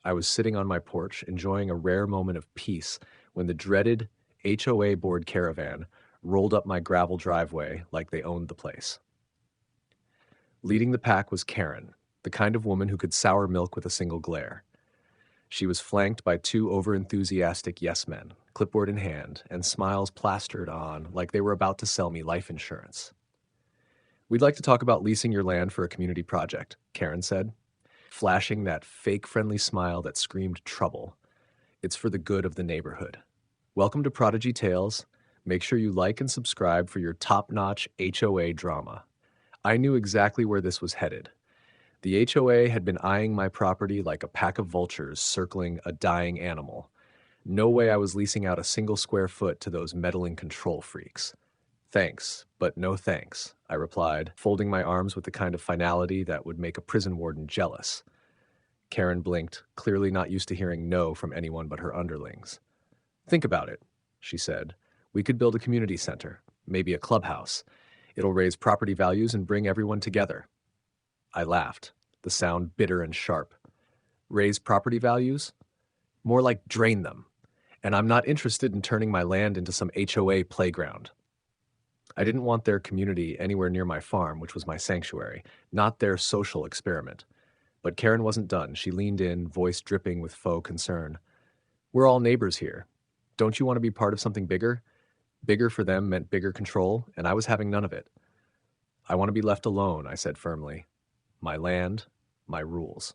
I was sitting on my porch, enjoying a rare moment of peace when the dreaded HOA board caravan rolled up my gravel driveway like they owned the place. Leading the pack was Karen, the kind of woman who could sour milk with a single glare. She was flanked by two overenthusiastic yes men, clipboard in hand, and smiles plastered on like they were about to sell me life insurance. "We'd like to talk about leasing your land for a community project," Karen said, flashing that fake friendly smile that screamed trouble. "It's for the good of the neighborhood. Welcome to Prodigy Tales. Make sure you like and subscribe for your top-notch HOA drama." I knew exactly where this was headed. The HOA had been eyeing my property like a pack of vultures circling a dying animal. No way I was leasing out a single square foot to those meddling control freaks. "Thanks, but no thanks," I replied, folding my arms with the kind of finality that would make a prison warden jealous. Karen blinked, clearly not used to hearing no from anyone but her underlings. "Think about it," she said. "We could build a community center, maybe a clubhouse. It'll raise property values and bring everyone together." I laughed, the sound bitter and sharp. "Raise property values? More like drain them. And I'm not interested in turning my land into some HOA playground." I didn't want their community anywhere near my farm, which was my sanctuary, not their social experiment. But Karen wasn't done. She leaned in, voice dripping with faux concern. "We're all neighbors here. Don't you want to be part of something bigger?" Bigger for them meant bigger control, and I was having none of it. "I want to be left alone," I said firmly. "My land, my rules."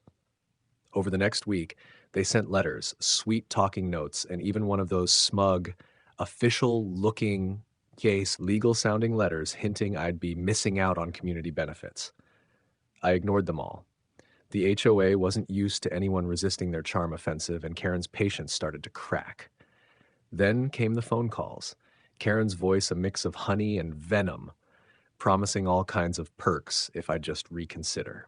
Over the next week, they sent letters, sweet-talking notes, and even one of those smug, official-looking, yes, legal-sounding letters hinting I'd be missing out on community benefits. I ignored them all. The HOA wasn't used to anyone resisting their charm offensive, and Karen's patience started to crack. Then came the phone calls, Karen's voice a mix of honey and venom, promising all kinds of perks if I'd just reconsider.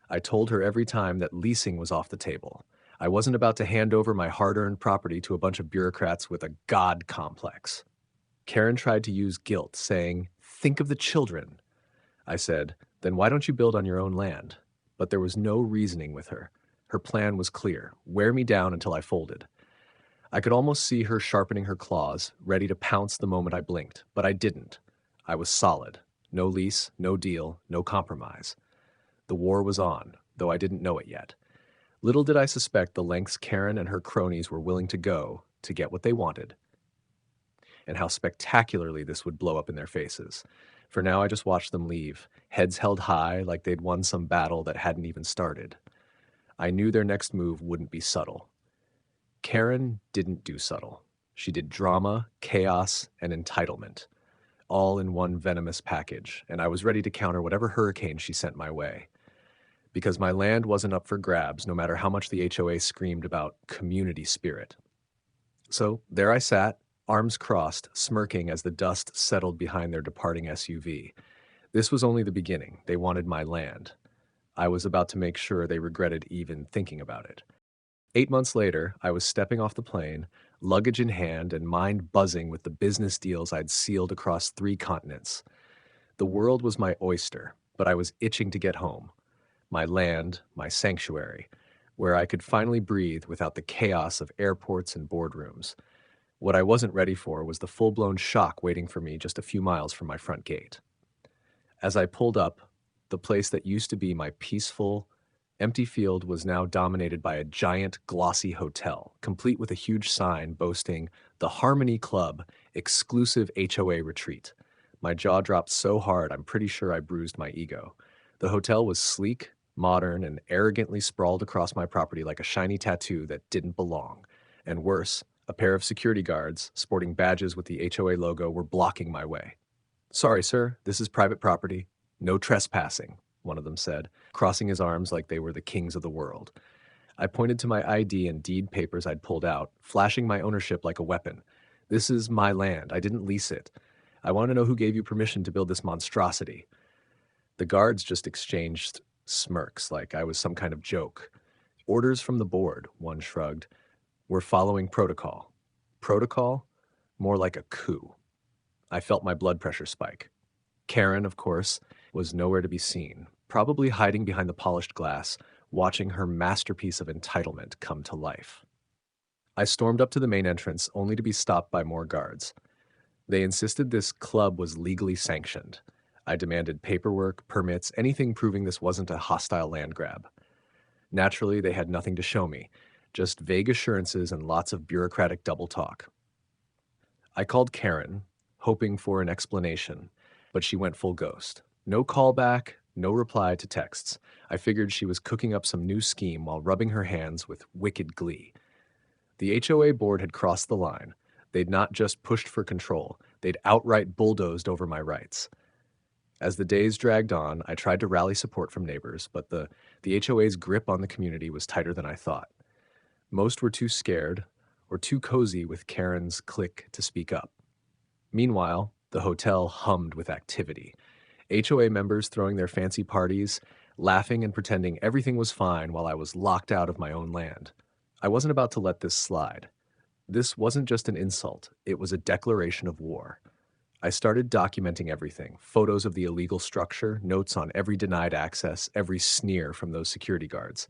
I told her every time that leasing was off the table. I wasn't about to hand over my hard-earned property to a bunch of bureaucrats with a god complex. Karen tried to use guilt, saying, "Think of the children." I said, "Then why don't you build on your own land?" But there was no reasoning with her. Her plan was clear: wear me down until I folded. I could almost see her sharpening her claws, ready to pounce the moment I blinked, but I didn't. I was solid. No lease, no deal, no compromise. The war was on, though I didn't know it yet. Little did I suspect the lengths Karen and her cronies were willing to go to get what they wanted, and how spectacularly this would blow up in their faces. For now I just watched them leave, heads held high like they'd won some battle that hadn't even started. I knew their next move wouldn't be subtle. Karen didn't do subtle. She did drama, chaos, and entitlement, all in one venomous package, and I was ready to counter whatever hurricane she sent my way. Because my land wasn't up for grabs, no matter how much the HOA screamed about community spirit. So there I sat, arms crossed, smirking as the dust settled behind their departing SUV. This was only the beginning. They wanted my land. I was about to make sure they regretted even thinking about it. 8 months later, I was stepping off the plane, luggage in hand and mind buzzing with the business deals I'd sealed across 3 continents. The world was my oyster, but I was itching to get home. My land, my sanctuary, where I could finally breathe without the chaos of airports and boardrooms. What I wasn't ready for was the full-blown shock waiting for me just a few miles from my front gate. As I pulled up, the place that used to be my peaceful, empty field was now dominated by a giant, glossy hotel, complete with a huge sign boasting the Harmony Club exclusive HOA retreat. My jaw dropped so hard I'm pretty sure I bruised my ego. The hotel was sleek, modern, and arrogantly sprawled across my property like a shiny tattoo that didn't belong. And worse, a pair of security guards, sporting badges with the HOA logo, were blocking my way. "Sorry, sir, this is private property. No trespassing," one of them said, crossing his arms like they were the kings of the world. I pointed to my ID and deed papers I'd pulled out, flashing my ownership like a weapon. "This is my land. I didn't lease it. I want to know who gave you permission to build this monstrosity." The guards just exchanged smirks like I was some kind of joke. "Orders from the board," one shrugged. "We're following protocol." Protocol? More like a coup. I felt my blood pressure spike. Karen, of course, was nowhere to be seen, probably hiding behind the polished glass, watching her masterpiece of entitlement come to life. I stormed up to the main entrance only to be stopped by more guards. They insisted this club was legally sanctioned. I demanded paperwork, permits, anything proving this wasn't a hostile land grab. Naturally, they had nothing to show me, just vague assurances and lots of bureaucratic double talk. I called Karen, hoping for an explanation, but she went full ghost. No callback, no reply to texts. I figured she was cooking up some new scheme while rubbing her hands with wicked glee. The HOA board had crossed the line. They'd not just pushed for control, they'd outright bulldozed over my rights. As the days dragged on, I tried to rally support from neighbors, but the HOA's grip on the community was tighter than I thought. Most were too scared or too cozy with Karen's clique to speak up. Meanwhile, the hotel hummed with activity. HOA members throwing their fancy parties, laughing and pretending everything was fine while I was locked out of my own land. I wasn't about to let this slide. This wasn't just an insult, it was a declaration of war. I started documenting everything, photos of the illegal structure, notes on every denied access, every sneer from those security guards.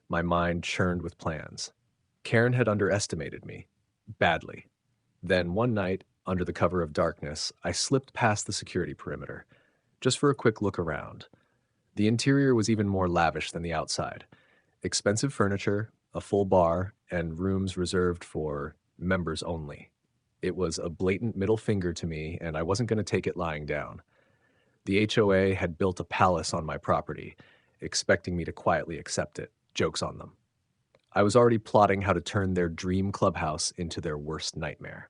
My mind churned with plans. Karen had underestimated me. Badly. Then one night, under the cover of darkness, I slipped past the security perimeter, just for a quick look around. The interior was even more lavish than the outside. Expensive furniture, a full bar, and rooms reserved for members only. It was a blatant middle finger to me, and I wasn't going to take it lying down. The HOA had built a palace on my property, expecting me to quietly accept it. Joke's on them. I was already plotting how to turn their dream clubhouse into their worst nightmare.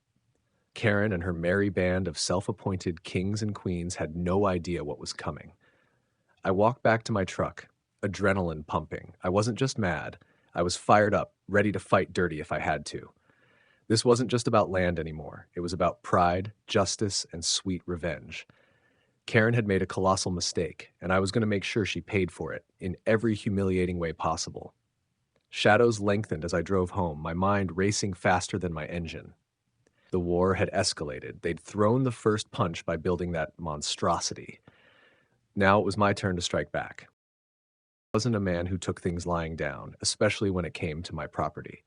Karen and her merry band of self-appointed kings and queens had no idea what was coming. I walked back to my truck, adrenaline pumping. I wasn't just mad. I was fired up, ready to fight dirty if I had to. This wasn't just about land anymore. It was about pride, justice, and sweet revenge. Karen had made a colossal mistake, and I was going to make sure she paid for it in every humiliating way possible. Shadows lengthened as I drove home, my mind racing faster than my engine. The war had escalated. They'd thrown the first punch by building that monstrosity. Now it was my turn to strike back. I wasn't a man who took things lying down, especially when it came to my property.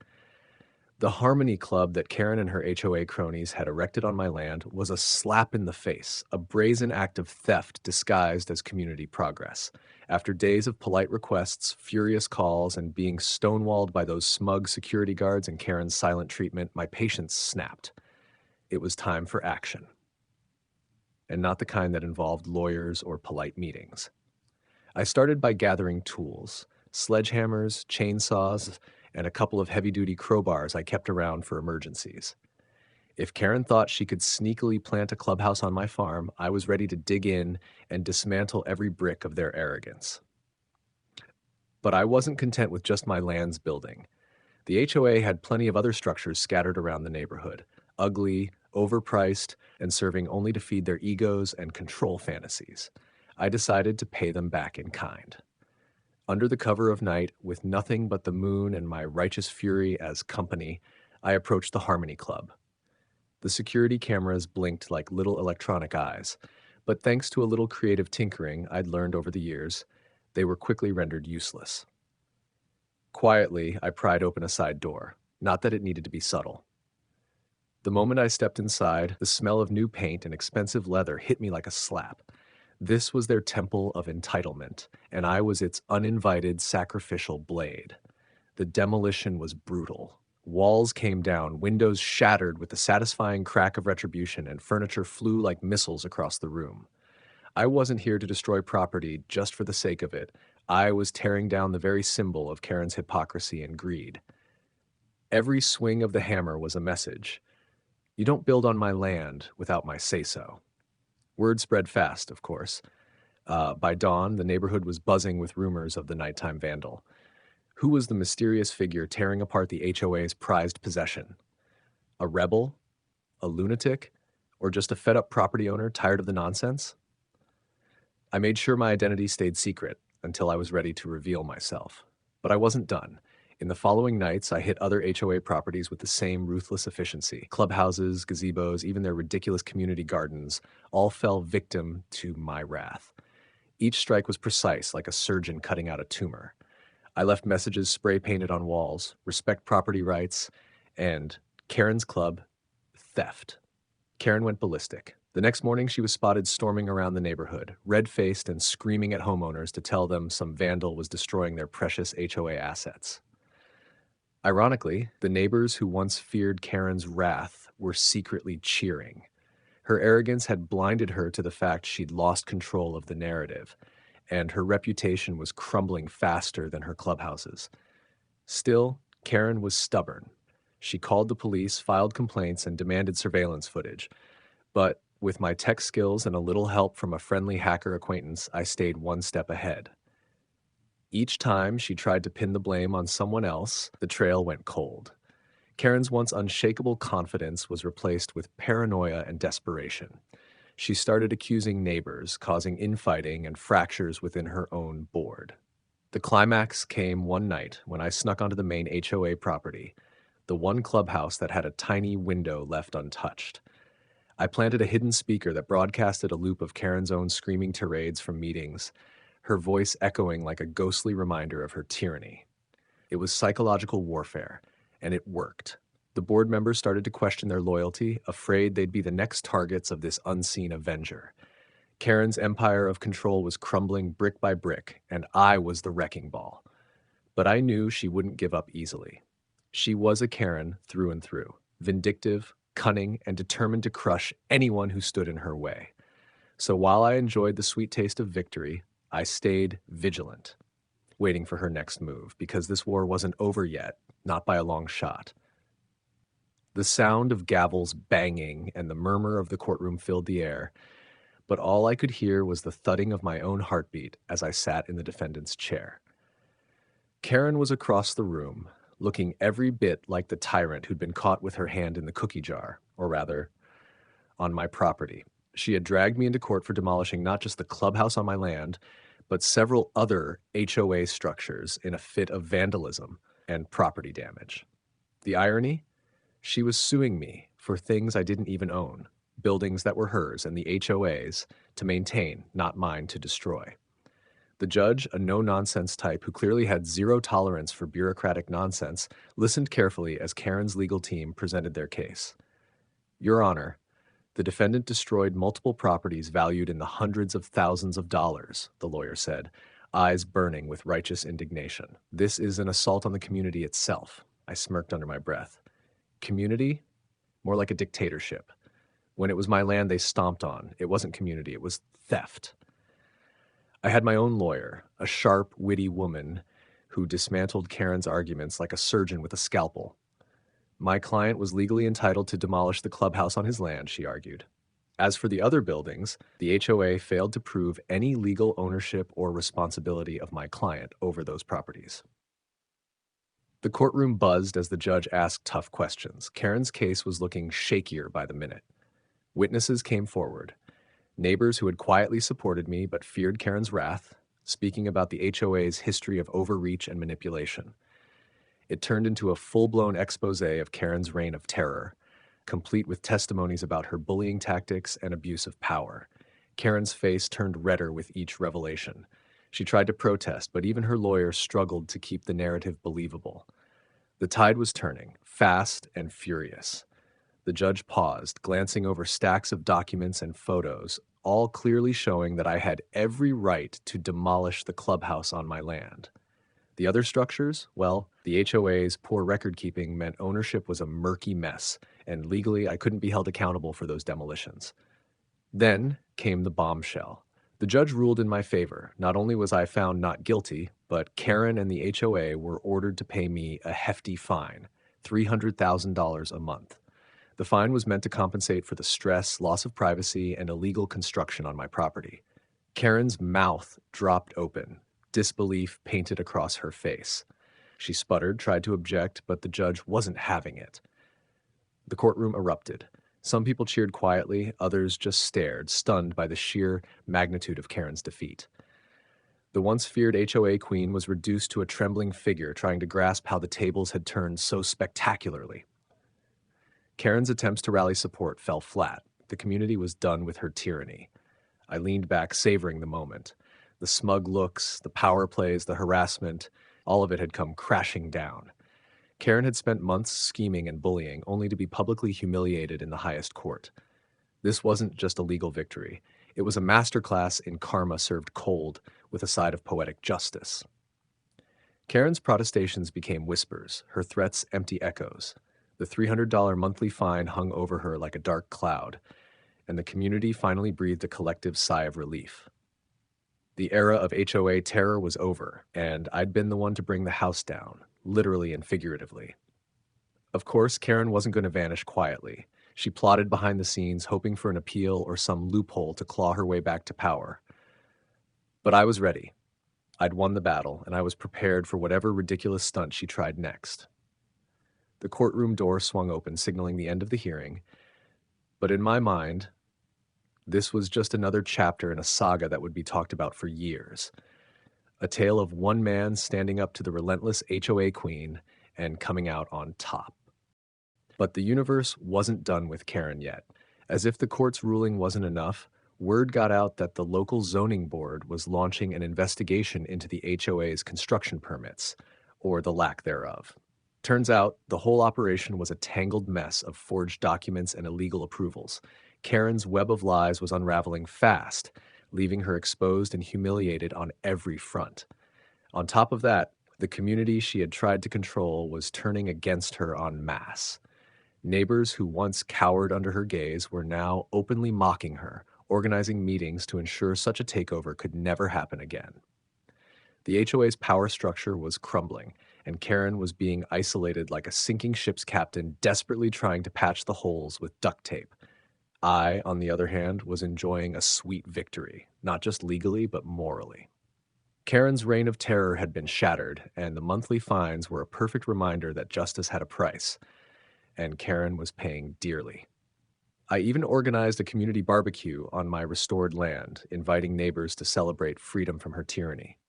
The Harmony Club that Karen and her HOA cronies had erected on my land was a slap in the face, a brazen act of theft disguised as community progress. After days of polite requests, furious calls, and being stonewalled by those smug security guards and Karen's silent treatment, my patience snapped. It was time for action. And not the kind that involved lawyers or polite meetings. I started by gathering tools, sledgehammers, chainsaws, and a couple of heavy-duty crowbars I kept around for emergencies. If Karen thought she could sneakily plant a clubhouse on my farm, I was ready to dig in and dismantle every brick of their arrogance. But I wasn't content with just my land's building. The HOA had plenty of other structures scattered around the neighborhood, ugly, overpriced, and serving only to feed their egos and control fantasies. I decided to pay them back in kind. Under the cover of night, with nothing but the moon and my righteous fury as company, I approached the Harmony Club. The security cameras blinked like little electronic eyes, but thanks to a little creative tinkering I'd learned over the years, they were quickly rendered useless. Quietly, I pried open a side door, not that it needed to be subtle. The moment I stepped inside, the smell of new paint and expensive leather hit me like a slap. This was their temple of entitlement, and I was its uninvited sacrificial blade. The demolition was brutal. Walls came down, windows shattered with the satisfying crack of retribution, and furniture flew like missiles across the room. I wasn't here to destroy property just for the sake of it. I was tearing down the very symbol of Karen's hypocrisy and greed. Every swing of the hammer was a message. You don't build on my land without my say-so. Word spread fast, of course. By dawn, the neighborhood was buzzing with rumors of the nighttime vandal. Who was the mysterious figure tearing apart the HOA's prized possession? A rebel? A lunatic? Or just a fed-up property owner tired of the nonsense? I made sure my identity stayed secret until I was ready to reveal myself. But I wasn't done. In the following nights, I hit other HOA properties with the same ruthless efficiency. Clubhouses, gazebos, even their ridiculous community gardens, all fell victim to my wrath. Each strike was precise, like a surgeon cutting out a tumor. I left messages spray painted on walls, respect property rights, and Karen's club, theft. Karen went ballistic. The next morning, she was spotted storming around the neighborhood, red-faced and screaming at homeowners to tell them some vandal was destroying their precious HOA assets. Ironically, the neighbors who once feared Karen's wrath were secretly cheering. Her arrogance had blinded her to the fact she'd lost control of the narrative, and her reputation was crumbling faster than her clubhouses. Still, Karen was stubborn. She called the police, filed complaints, and demanded surveillance footage. But with my tech skills and a little help from a friendly hacker acquaintance, I stayed one step ahead. Each time she tried to pin the blame on someone else, the trail went cold. Karen's once unshakable confidence was replaced with paranoia and desperation. She started accusing neighbors, causing infighting and fractures within her own board. The climax came one night when I snuck onto the main HOA property, the one clubhouse that had a tiny window left untouched. I planted a hidden speaker that broadcasted a loop of Karen's own screaming tirades from meetings, her voice echoing like a ghostly reminder of her tyranny. It was psychological warfare, and it worked. The board members started to question their loyalty, afraid they'd be the next targets of this unseen avenger. Karen's empire of control was crumbling brick by brick, and I was the wrecking ball. But I knew she wouldn't give up easily. She was a Karen through and through, vindictive, cunning, and determined to crush anyone who stood in her way. So while I enjoyed the sweet taste of victory, I stayed vigilant, waiting for her next move, because this war wasn't over yet, not by a long shot. The sound of gavels banging and the murmur of the courtroom filled the air, but all I could hear was the thudding of my own heartbeat as I sat in the defendant's chair. Karen was across the room, looking every bit like the tyrant who'd been caught with her hand in the cookie jar, or rather, on my property. She had dragged me into court for demolishing not just the clubhouse on my land, but several other HOA structures in a fit of vandalism and property damage. The irony? She was suing me for things I didn't even own, buildings that were hers and the HOA's to maintain, not mine to destroy. The judge, a no-nonsense type who clearly had zero tolerance for bureaucratic nonsense, listened carefully as Karen's legal team presented their case. Your Honor, the defendant destroyed multiple properties valued in the hundreds of thousands of dollars, the lawyer said, eyes burning with righteous indignation. This is an assault on the community itself. I smirked under my breath. Community? More like a dictatorship. When it was my land they stomped on, it wasn't community, it was theft. I had my own lawyer, a sharp, witty woman who dismantled Karen's arguments like a surgeon with a scalpel. My client was legally entitled to demolish the clubhouse on his land, she argued. As for the other buildings, the HOA failed to prove any legal ownership or responsibility of my client over those properties. The courtroom buzzed as the judge asked tough questions. Karen's case was looking shakier by the minute. Witnesses came forward. Neighbors who had quietly supported me but feared Karen's wrath, speaking about the HOA's history of overreach and manipulation. It turned into a full-blown expose of Karen's reign of terror, complete with testimonies about her bullying tactics and abuse of power. Karen's face turned redder with each revelation. She tried to protest, but even her lawyer struggled to keep the narrative believable. The tide was turning, fast and furious. The judge paused, glancing over stacks of documents and photos, all clearly showing that I had every right to demolish the clubhouse on my land. The other structures? Well, the HOA's poor record-keeping meant ownership was a murky mess, and legally I couldn't be held accountable for those demolitions. Then came the bombshell. The judge ruled in my favor. Not only was I found not guilty, but Karen and the HOA were ordered to pay me a hefty fine, $300,000 a month. The fine was meant to compensate for the stress, loss of privacy, and illegal construction on my property. Karen's mouth dropped open, disbelief painted across her face. She sputtered, tried to object, but the judge wasn't having it. The courtroom erupted. Some people cheered quietly, others just stared, stunned by the sheer magnitude of Karen's defeat. The once feared HOA queen was reduced to a trembling figure trying to grasp how the tables had turned so spectacularly. Karen's attempts to rally support fell flat. The community was done with her tyranny. I leaned back, savoring the moment. The smug looks, the power plays, the harassment. All of it had come crashing down. Karen had spent months scheming and bullying, only to be publicly humiliated in the highest court. This wasn't just a legal victory. It was a masterclass in karma served cold, with a side of poetic justice. Karen's protestations became whispers, her threats empty echoes. The $300 monthly fine hung over her like a dark cloud, and the community finally breathed a collective sigh of relief. The era of HOA terror was over, and I'd been the one to bring the house down, literally and figuratively. Of course, Karen wasn't going to vanish quietly. She plotted behind the scenes, hoping for an appeal or some loophole to claw her way back to power. But I was ready. I'd won the battle, and I was prepared for whatever ridiculous stunt she tried next. The courtroom door swung open, signaling the end of the hearing. But in my mind, this was just another chapter in a saga that would be talked about for years. A tale of one man standing up to the relentless HOA queen and coming out on top. But the universe wasn't done with Karen yet. As if the court's ruling wasn't enough, word got out that the local zoning board was launching an investigation into the HOA's construction permits, or the lack thereof. Turns out, the whole operation was a tangled mess of forged documents and illegal approvals. Karen's web of lies was unraveling fast, leaving her exposed and humiliated on every front. On top of that, the community she had tried to control was turning against her en masse. Neighbors who once cowered under her gaze were now openly mocking her, organizing meetings to ensure such a takeover could never happen again. The HOA's power structure was crumbling, and Karen was being isolated like a sinking ship's captain desperately trying to patch the holes with duct tape. I, on the other hand, was enjoying a sweet victory, not just legally, but morally. Karen's reign of terror had been shattered, and the monthly fines were a perfect reminder that justice had a price, and Karen was paying dearly. I even organized a community barbecue on my restored land, inviting neighbors to celebrate freedom from her tyranny.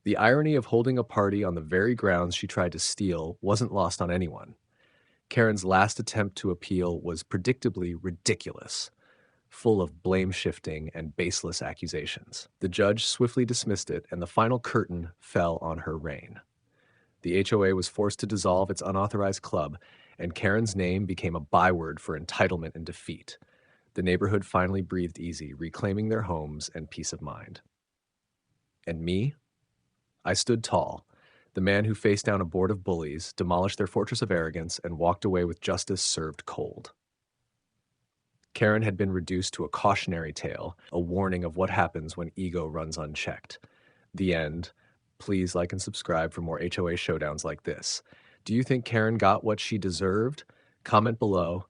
The irony of holding a party on the very grounds she tried to steal wasn't lost on anyone. Karen's last attempt to appeal was predictably ridiculous, full of blame-shifting and baseless accusations. The judge swiftly dismissed it, and the final curtain fell on her reign. The HOA was forced to dissolve its unauthorized club, and Karen's name became a byword for entitlement and defeat. The neighborhood finally breathed easy, reclaiming their homes and peace of mind. And me? I stood tall, the man who faced down a board of bullies, demolished their fortress of arrogance, and walked away with justice served cold. Karen had been reduced to a cautionary tale, a warning of what happens when ego runs unchecked. The end. Please like and subscribe for more HOA showdowns like this. Do you think Karen got what she deserved? Comment below